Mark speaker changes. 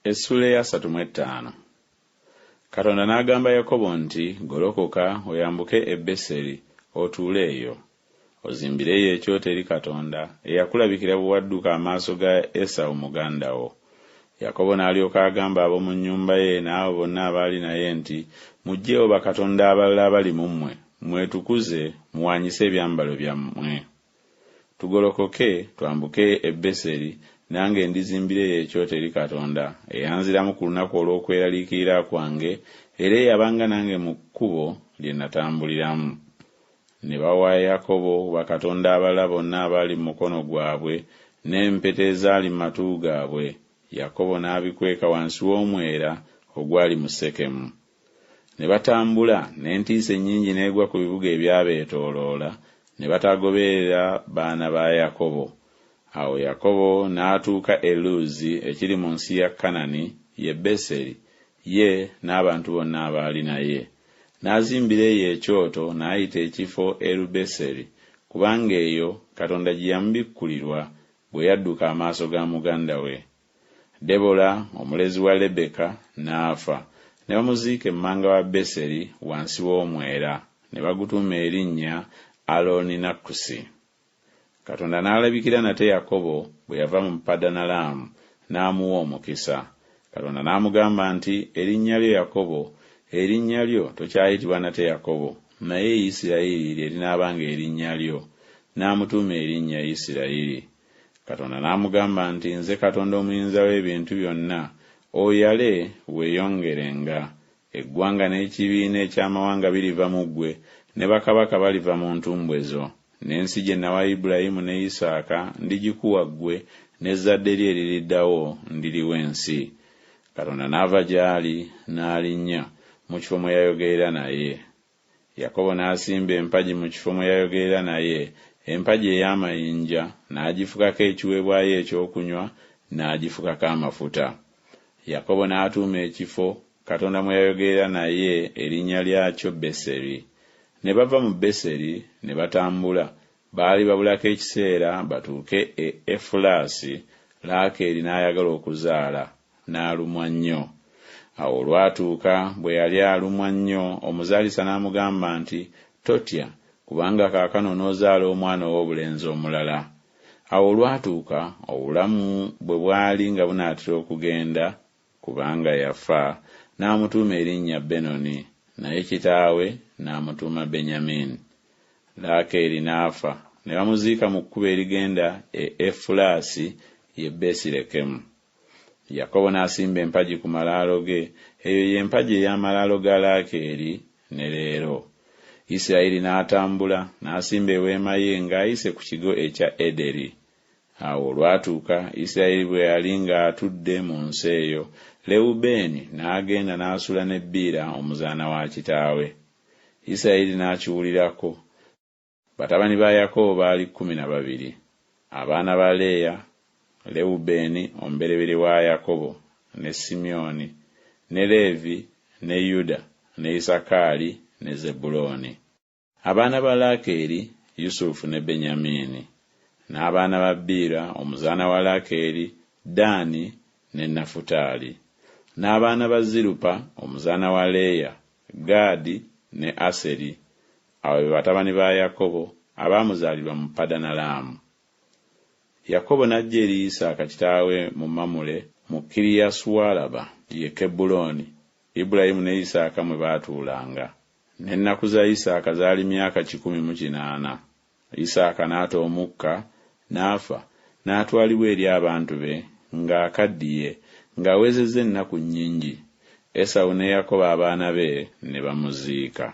Speaker 1: Essula ya 35. Katonda n'agamba Yakobo nti, golokoka oyambuke e Beseri otuule eyo, ozimbireyo ekyoto eri Katonda eyakulabikira bwe wadduka amaaso ga Esawu muganda wo. Yakobo n'alyoka agamba ab'omu nnyumba ye n'abo bonna abaali naye nti, muggyeewo bakatonda abalala abali mu mmwe, mwetukuze muwanyise ebyambalo byammwe. Tugolokoke twambuke e Beseri, nange ndizimbireyo ekyoto eri Katonda eyanziramu ku lunaku olw'okweraliikirira kwange era eyabanga nange mu kkubo lye natambuliramu. Ne bawa Yakobo bakatonda abalala bonna abaali mu mukono gwabwe n'empeta ezaali mu matu gaabwe. Yakobo n'abikweka wansi w'omwera ogwali mu Sekemu. Ne batambula n'entiisa ennyingi n'egwa ku bibuga ebyabeetooloola, ne batagoberera baana ba Yakobo. Awo Yakobo n'atuuka e Luzi ekiri mu nsi ya Kanani, ye Beseri, ye n'abantu bonna abaali naye. N'azimbireyo ekyoto n'ayita ekifo Erubeseri, kubanga eyo Katonda gye yamubikkulirwa bwe yadduka amaaso ga muganda we. Debola omulezi wa Lebeka n'afa, ne bamuziika emmanga wa Beseri wansi w'omwera, ne bagutuuma erinnya Aloni-Nakkusi. Katonda n'alabikira nate Yakobo bwe yava mu Padanalaamu n'amuwa omukisa. Katonda n'amugamba nti, erinnya lyo Yakobo, erinnya lyo tokyayitibwa nate Yakobo, naye Isirayiri lye linaabanga erinnya lyo. N'amutuuma erinnya Isirayiri. Katonda n'amugamba nti, nze Katonda omuyinza w'ebintu byonna, oyale weeyongerenga. Eggwanga n'ekibiina eky'amawanga biriva mu ggwe, ne bakabaka baliva mu ntumbwe zo. N'ensi gye nawa Ibulayimu ne Isaaka ndigikuwa ggwe, n'ezzadde lye eririddawo ndiriwa ensi. Katonda n'ava gy'ali n'alinnya mu kifo mwe yayogerera naye. Yakobo n'asimba empagi mu kifo mwe yayogerera naye, empagi ey'amayinja, n'agifukako ekiweebwayo ekyokunywa, n'agifukako amafuta. Yakobo n'atuuma ekifo Katonda mwe yayogerera naye erinnya lyakyo Beseri. Ne bava mu Beseri ne batambula, baali babulako ekiseera batuuke e Efulasi. Laakeeri n'ayagala okuzaala, n'alumwa nnyo. Awo olwatuuka bwe yali alumwa nnyo, omuzaalisa n'amugamba nti, totya, kubanga kaakano n'ozaala omwana ow'obulenzi omulala. Awo olwatuuka obulamu bwe bwali nga bunaatera okugenda, kubanga yafa, n'amutuuma erinnya Benoni, naye kitaawe n'amutuuma Benyamini. Laakeeri n'afa, ne bamuziika mu kkubo erigenda e Efulasi, ye Besirekemu. Yakobo n'asimba empagi ku malaalo ge, eyo y'empagi ey'amalaalo ga Laakeeri ne leero. Isirayiri n'atambula n'asimba eweema ye ng'ayise ku kigo ekya Ederi. Awo olwatuuka Isirayiri bwe yali ng'atudde mu nsi eyo, Lewubeeni n'agenda n'asula ne Biira omuzaana wa kitaawe. Isirayiri n'akiwulirako. Batabani ba Yakobo baali 12. Abaana ba Leeya, Lewubeeni omubereberye wa Yakobo, ne Simyoni, ne Leevi, ne Yuda, ne Isakaali, ne Zebbulooni. Abaana ba Laakeeri, Yusufu ne Benyamini. N'abaana ba Biira omuzaana wa Laakeeri, Daani ne Nafutaali. N'abaana ba Zirupa omuzaana wa Leeya, Gaadi ne Aseri. Abo be batabani ba Yakobo abaamuzaalirwa mu Padanalaamu. Yakobo n'ajja eri Isaaka kitaawe mu Mamule mu Kiriyasuwalaba, ye Kebbulooni, Ibulayimu ne Isaaka mwe baatuulanga. N'ennaku za Isaaka zaali myaka 180. Isaaka n'ata omukka, n'afa, n'atwalibwa eri abantu be ng'akaddiye, ng'awezezza ennaku nnyingi. Esawu ne Yakobo abaana be ne bamuziika.